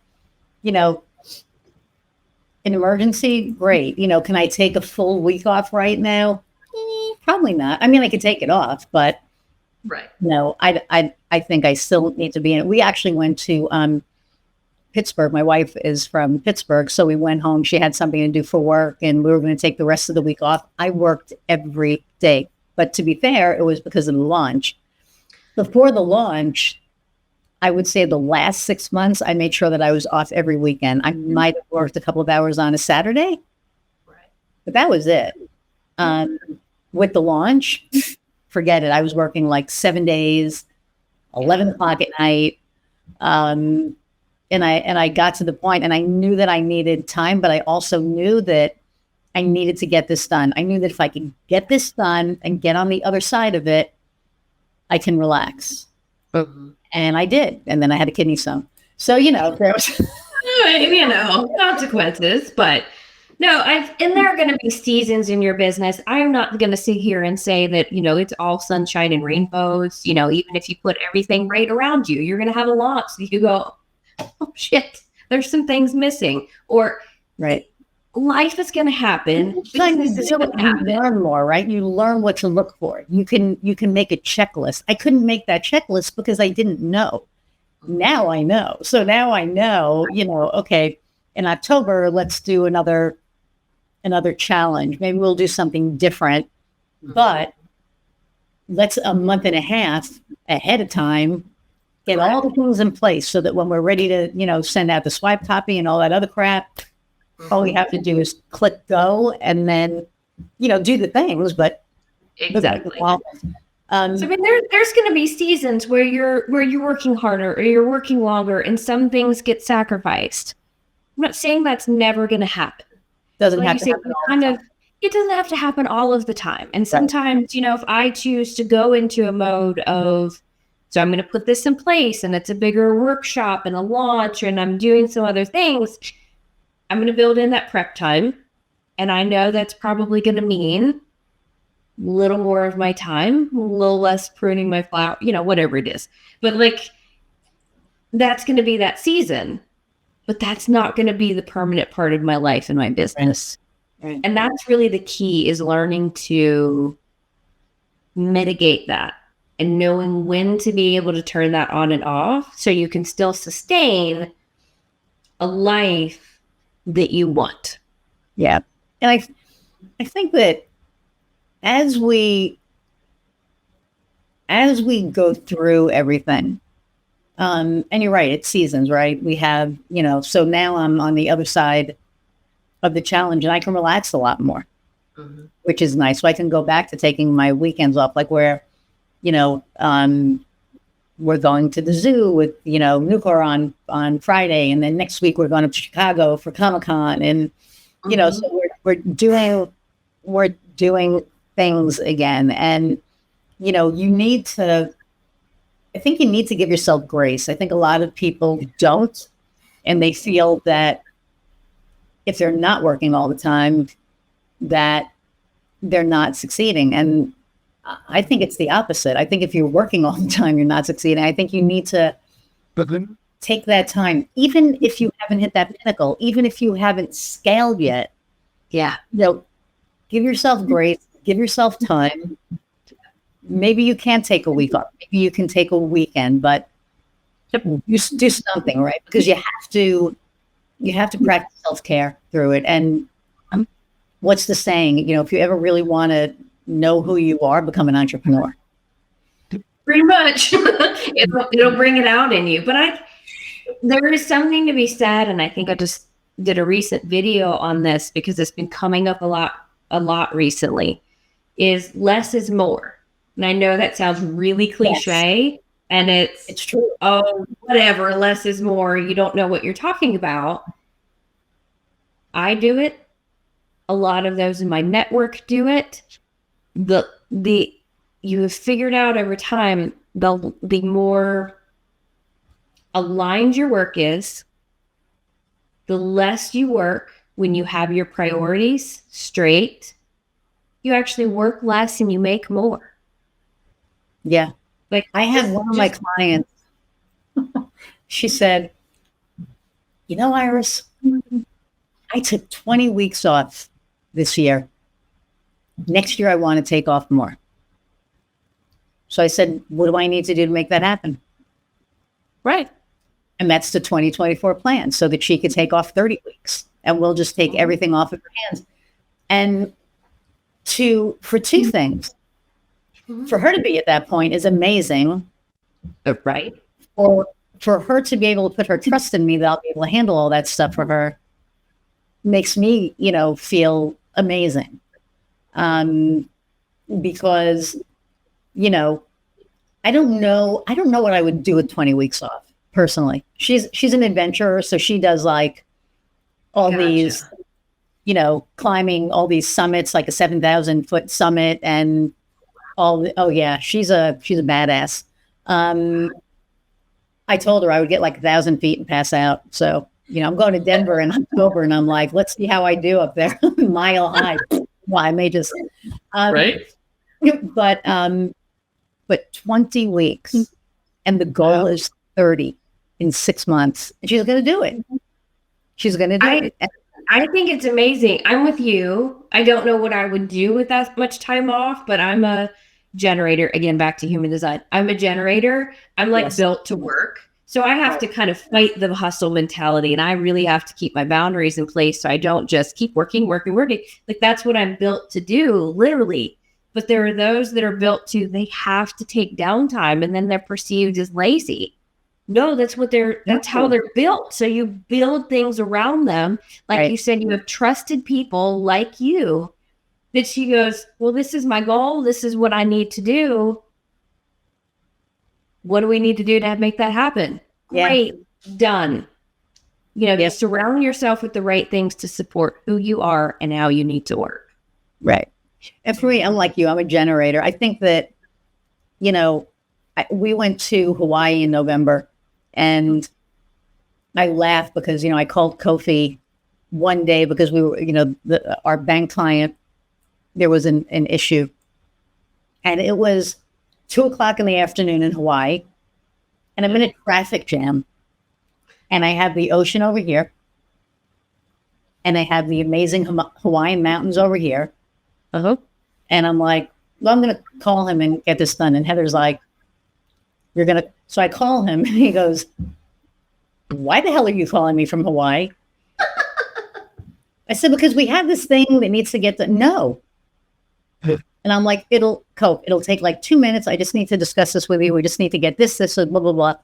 an emergency, great. Can I take a full week off right now? Probably not. I mean, I could take it off, but right. I think I still need to be in it. We actually went to Pittsburgh. My wife is from Pittsburgh, so we went home. She had something to do for work, and we were going to take the rest of the week off. I worked every day, but to be fair, it was because of the launch. Before the launch, I would say the last 6 months, I made sure that I was off every weekend. I might have worked a couple of hours on a Saturday, right, but that was it. With the launch, forget it. I was working like 7 days, 11 o'clock at night. And I got to the point, and I knew that I needed time, but I also knew that I needed to get this done. I knew that if I could get this done and get on the other side of it, I can relax. Mm-hmm. And I did. And then I had a kidney stone. So, there was consequences, but no, and there are going to be seasons in your business. I'm not going to sit here and say that, it's all sunshine and rainbows. Even if you put everything right around you, you're going to have a lot. So you go, oh shit, there's some things missing, or right. Life is going to happen. You learn more, right? You learn what to look for. You can make a checklist. I couldn't make that checklist because I didn't know. Now I know. So now I know, okay, in October, let's do another challenge. Maybe we'll do something different, but let's a month and a half ahead of time get all the things in place so that when we're ready to, send out the swipe copy and all that other crap, all we have to do is click go and then, do the things, but Exactly. So I mean, there's going to be seasons where you're working harder or you're working longer, and some things get sacrificed. I'm not saying that's never going to happen. Doesn't Like have you to say, happen all the time. it doesn't have to happen all of the time. And sometimes, if I choose to go into a mode of, so I'm going to put this in place, and it's a bigger workshop and a launch, and I'm doing some other things, I'm going to build in that prep time. And I know that's probably going to mean a little more of my time, a little less pruning my flower, whatever it is. But like, that's going to be that season, but that's not going to be the permanent part of my life and my business. Right. And that's really the key, is learning to mitigate that and knowing when to be able to turn that on and off so you can still sustain a life that you want. Yeah. And I think that as we go through everything, and you're right, it's seasons, right? We have, so now I'm on the other side of the challenge and I can relax a lot more, which is nice. So I can go back to taking my weekends off, like where, we're going to the zoo with, Nucor on Friday. And then next week we're going to Chicago for Comic-Con. And, so we're doing things again. And, I think you need to give yourself grace. I think a lot of people don't, and they feel that if they're not working all the time, that they're not succeeding. And I think it's the opposite. I think if you're working all the time, you're not succeeding. I think you need to take that time, even if you haven't hit that pinnacle, even if you haven't scaled yet. Yeah. Give yourself grace, give yourself time. Maybe you can't take a week off. Maybe you can take a weekend, but you do something, right? Because you have to practice self-care through it. And what's the saying? If you ever really want to know who you are, become an entrepreneur. Pretty much. It'll bring it out in you. But there is something to be said, and I think I just did a recent video on this because it's been coming up a lot recently, is less is more. And I know that sounds really cliche, yes. And it's true. Oh, whatever, less is more. You don't know what you're talking about. I do it. A lot of those in my network do it. You have figured out over time, the more aligned your work is, the less you work when you have your priorities straight. You actually work less and you make more. Yeah. Like I had one of my clients, she said, Iris, I took 20 weeks off this year. Next year, I want to take off more. So I said, what do I need to do to make that happen? Right. And that's the 2024 plan, so that she could take off 30 weeks and we'll just take everything off of her hands. And for two things. For her to be at that point is amazing. Right. Or for her to be able to put her trust in me that I'll be able to handle all that stuff for her makes me, feel amazing. Because, I don't know what I would do with 20 weeks off personally. She's an adventurer. So she does like all these, climbing all these summits, like a 7,000 foot summit and oh yeah, she's a badass. I told her I would get like 1,000 feet and pass out. So, I'm going to Denver in October and I'm like, let's see how I do up there. Mile high. Well, I may just, right. But 20 weeks and the goal is 30 in 6 months. And she's going to do it. She's going to do it. I think it's amazing. I'm with you. I don't know what I would do with that much time off, but I'm a generator. Again, back to human design. I'm a generator. I'm built to work. So I have to kind of fight the hustle mentality, and I really have to keep my boundaries in place so I don't just keep working. Like that's what I'm built to do, literally. But there are those that are built to, they have to take downtime and then they're perceived as lazy. No, that's how they're built. So you build things around them. Like you said, you have trusted people like you that she goes, well, this is my goal. This is what I need to do. What do we need to do to make that happen? Yeah. Great. Done. Surround yourself with the right things to support who you are and how you need to work. Right. And for me, I'm like you, I'm a generator. I think that, we went to Hawaii in November and I laughed because, I called Kofi one day because we were, our bank client, there was an issue and it was 2:00 in the afternoon in Hawaii and I'm in a traffic jam and I have the ocean over here and I have the amazing Hawaiian mountains over here. Uh-huh. And I'm like, well, I'm going to call him and get this done. And Heather's like, so I call him and he goes, why the hell are you calling me from Hawaii? I said, because we have this thing that needs to get done. No. And I'm like, it'll take like 2 minutes. I just need to discuss this with you. We just need to get this, blah, blah, blah.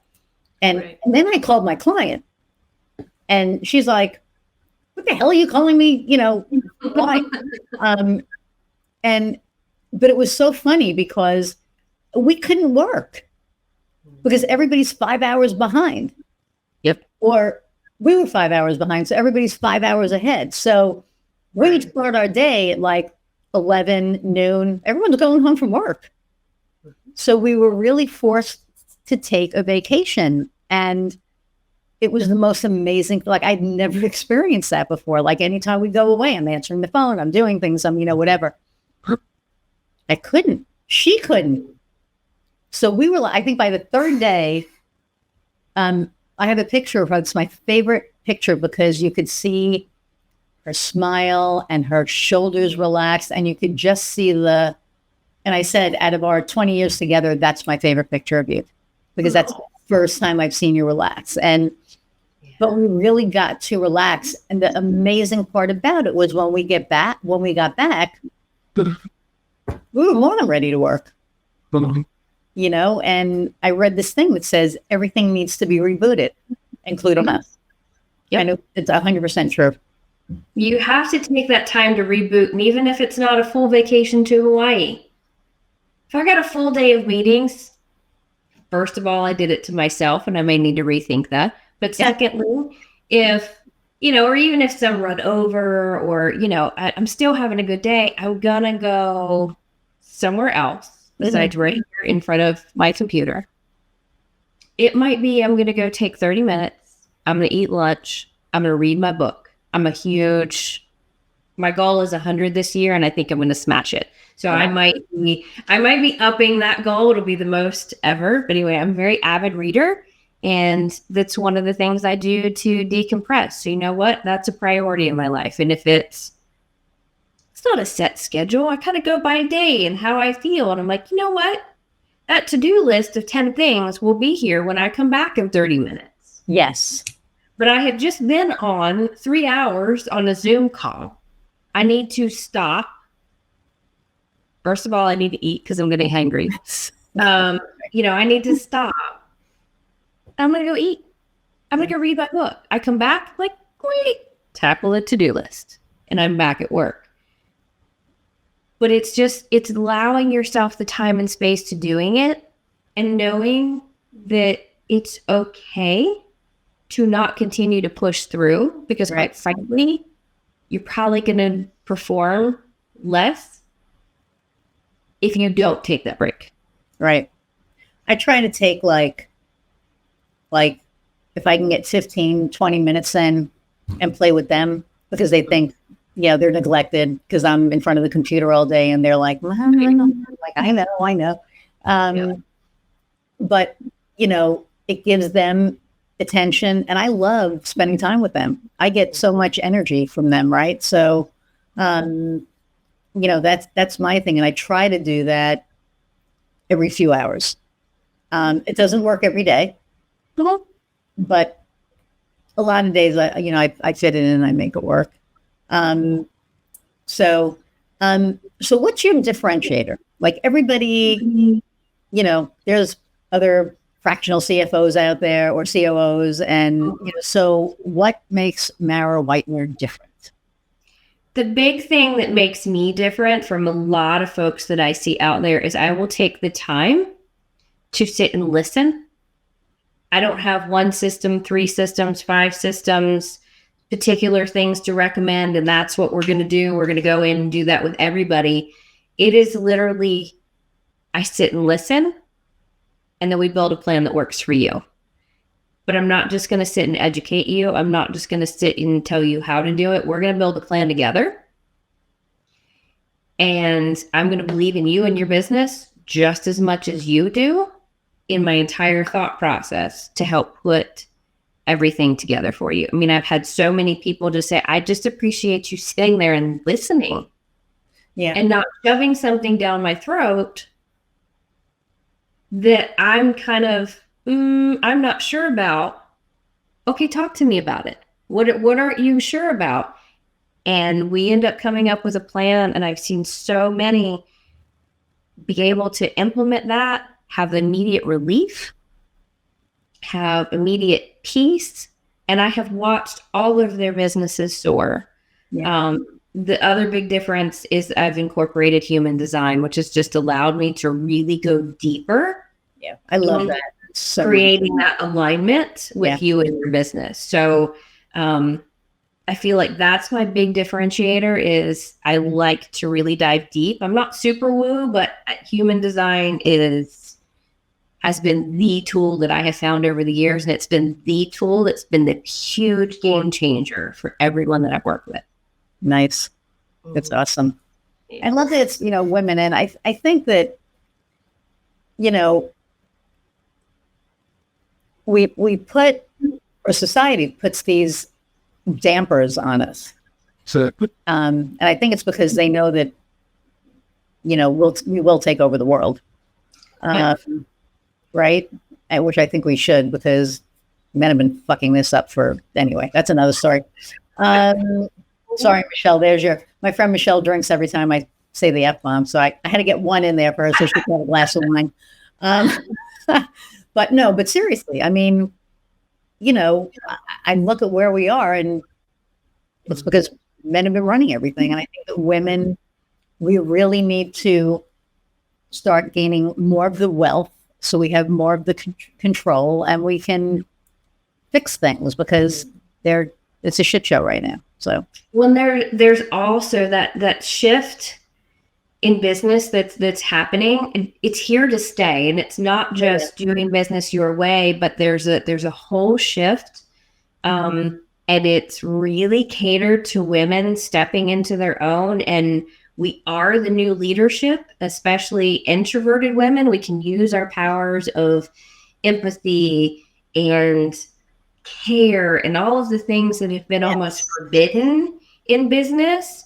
And then I called my client and she's like, what the hell are you calling me? Why? But it was so funny because we couldn't work because everybody's 5 hours behind. Yep. Or we were 5 hours behind. So everybody's 5 hours ahead. So we would start our day at like 11 noon. Everyone's going home from work. So we were really forced to take a vacation. And it was the most amazing, like I'd never experienced that before. Like anytime we go away, I'm answering the phone, I'm doing things, whatever. I couldn't. She couldn't. So we were like, I think by the third day, I have a picture of her. It's my favorite picture because you could see her smile and her shoulders relaxed and you could just see and I said, out of our 20 years together, that's my favorite picture of you because that's the first time I've seen you relax. But we really got to relax. And the amazing part about it was when we got back, we were more than ready to work, and I read this thing that says everything needs to be rebooted, including us. Yep. I know it's 100% true. You have to take that time to reboot. And even if it's not a full vacation to Hawaii, if I got a full day of meetings, first of all, I did it to myself and I may need to rethink that. But secondly, if, or even if some run over or, I'm still having a good day, I'm going to go somewhere else besides right here in front of my computer. It might be I'm going to go take 30 minutes. I'm going to eat lunch. I'm going to read my book. My goal is 100 this year and I think I'm going to smash it. So I might be upping that goal. It'll be the most ever. But anyway, I'm a very avid reader. And that's one of the things I do to decompress. So you know what? That's a priority in my life. And if it's not a set schedule, I kind of go by day and how I feel. And I'm like, you know what? That to-do list of 10 things will be here when I come back in 30 minutes. Yes. But I have just been on 3 hours on a Zoom call. I need to stop. First of all, I need to eat because I'm getting hungry. I need to stop. I'm going to go eat. I'm going to go read my book. I come back, like, great. Tackle a to-do list. And I'm back at work. But it's allowing yourself the time and space to doing it and knowing that it's okay to not continue to push through because quite frankly, you're probably going to perform less if you don't take that break. Right. I try to take like if I can get 15, 20 minutes in and play with them because they think, they're neglected because I'm in front of the computer all day and they're like, well, I know. But, it gives them attention and I love spending time with them. I get so much energy from them. Right. So, that's my thing. And I try to do that every few hours. It doesn't work every day. But a lot of days, I fit it in and I make it work. So So what's your differentiator? Like everybody, there's other fractional CFOs out there or COOs, and so what makes Mara Whitener different? The big thing that makes me different from a lot of folks that I see out there is I will take the time to sit and listen. I don't have one system, 3 systems, 5 systems, particular things to recommend, and that's what we're going to do. We're going to go in and do that with everybody. It is literally, I sit and listen, and then we build a plan that works for you. But I'm not just going to sit and educate you. I'm not just going to sit and tell you how to do it. We're going to build a plan together. And I'm going to believe in you and your business just as much as you do in my entire thought process to help put everything together for you. I mean, I've had so many people just say, I just appreciate you sitting there and listening. Yeah. And not shoving something down my throat that I'm kind of, I'm not sure about. Okay, talk to me about it. What aren't you sure about? And we end up coming up with a plan, and I've seen so many be able to implement that, have immediate relief, have immediate peace, and I have watched all of their businesses soar. Yeah. The other big difference is I've incorporated human design, which has just allowed me to really go deeper. Yeah, I love that. So creating that alignment with you and your business. So I feel like that's my big differentiator is I like to really dive deep. I'm not super woo, but human design has been the tool that I have found over the years. And it's been the tool that's been the huge game changer for everyone that I've worked with. Nice. That's awesome. I love that it's, women. And I think that, we put, or society puts these dampers on us. So, and I think it's because they know that, we will take over the world. Right? Which I think we should, because men have been fucking this up anyway, that's another story. Sorry, Michelle, my friend Michelle drinks every time I say the F-bomb. So I had to get one in there for her so she could have a glass of wine. But seriously, I mean, I look at where we are, and it's because men have been running everything. And I think that women, we really need to start gaining more of the wealth so we have more of the control, and we can fix things, because it's a shit show right now. So there's also that shift in business that's happening, and it's here to stay. And it's not just doing business your way, but there's a whole shift. And it's really catered to women stepping into their own. And we are the new leadership, especially introverted women. We can use our powers of empathy and care and all of the things that have been almost forbidden in business,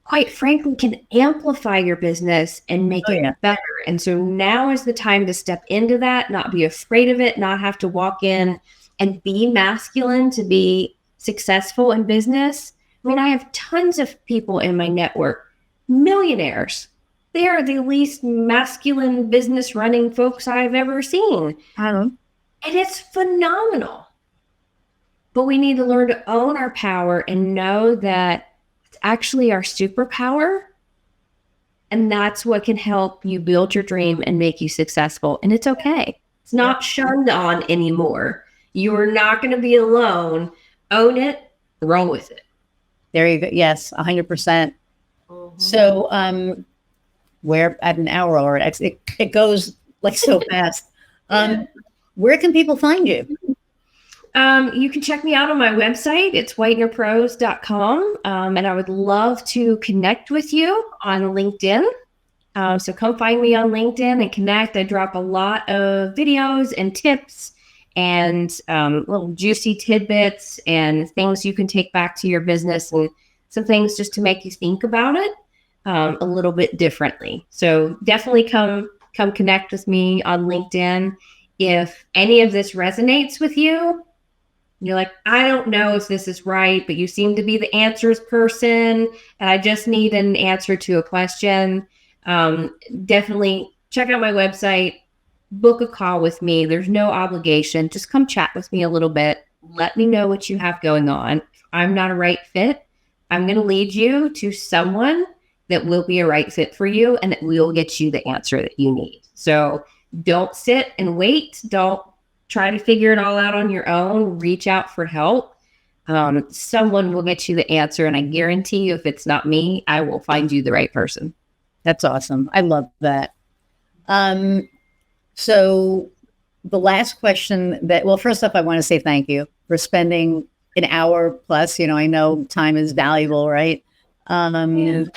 quite frankly, can amplify your business and make it better. And so now is the time to step into that, not be afraid of it, not have to walk in and be masculine to be successful in business. I mean, I have tons of people in my network, millionaires. They are the least masculine business running folks I've ever seen. And it's phenomenal. But we need to learn to own our power and know that it's actually our superpower. And that's what can help you build your dream and make you successful. And it's okay. It's not shunned on anymore. You're not going to be alone. Own it, roll with it. There you go. Yes, 100%. So we're at an hour already. It goes like so fast. Where can people find you? You can check me out on my website. It's whitenerpros.com. And I would love to connect with you on LinkedIn. So come find me on LinkedIn and connect. I drop a lot of videos and tips and little juicy tidbits and things you can take back to your business, and some things just to make you think about it a little bit differently. So definitely come connect with me on LinkedIn. If any of this resonates with you, and you're like, I don't know if this is right, but you seem to be the answers person, and I just need an answer to a question, definitely check out my website, book a call with me. There's no obligation. Just come chat with me a little bit. Let me know what you have going on. If I'm not a right fit, I'm going to lead you to someone that will be a right fit for you and that will get you the answer that you need. So don't sit and wait. Don't try to figure it all out on your own. Reach out for help. Someone will get you the answer. And I guarantee you, if it's not me, I will find you the right person. That's awesome. I love that. So the last question well, first off, I want to say thank you for spending an hour plus. I know time is valuable, right? And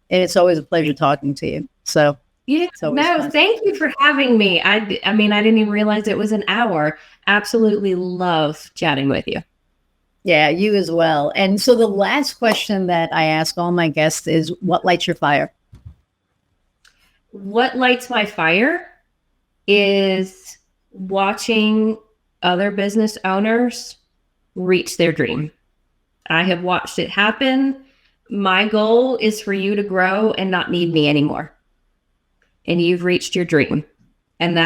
it's always a pleasure talking to you. So thank you for having me. I mean, I didn't even realize it was an hour. Absolutely love chatting with you. Yeah, you as well. And so the last question that I ask all my guests is, what lights your fire? What lights my fire is watching other business owners reach their dream. I have watched it happen. My goal is for you to grow and not need me anymore. And you've reached your dream. And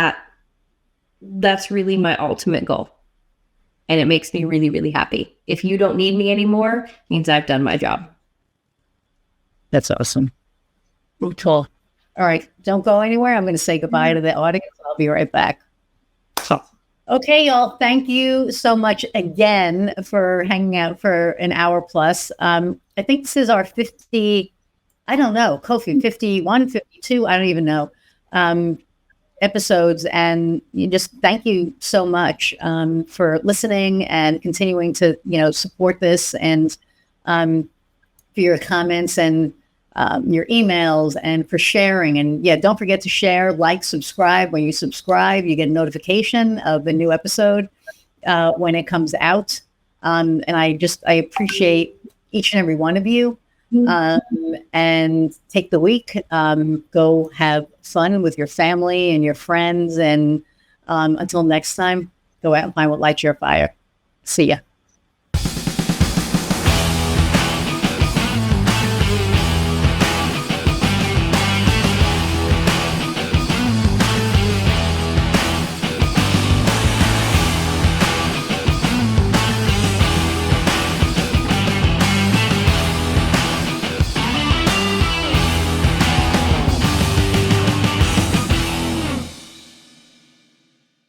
that's really my ultimate goal. And it makes me really, really happy. If you don't need me anymore, it means I've done my job. That's awesome. Cool. All right. Don't go anywhere. I'm going to say goodbye to the audience. I'll be right back. Okay, y'all. Thank you so much again for hanging out for an hour plus. I think this is our 50, I don't know, Kofi, 51, 52, I don't even know, episodes. And just thank you so much for listening and continuing to, support this, and for your comments and your emails, and for sharing. And don't forget to share, like, subscribe. When you subscribe, you get a notification of the new episode when it comes out. And I appreciate each and every one of you. And take the week, go have fun with your family and your friends. And until next time, go out and find what lights your fire. See ya.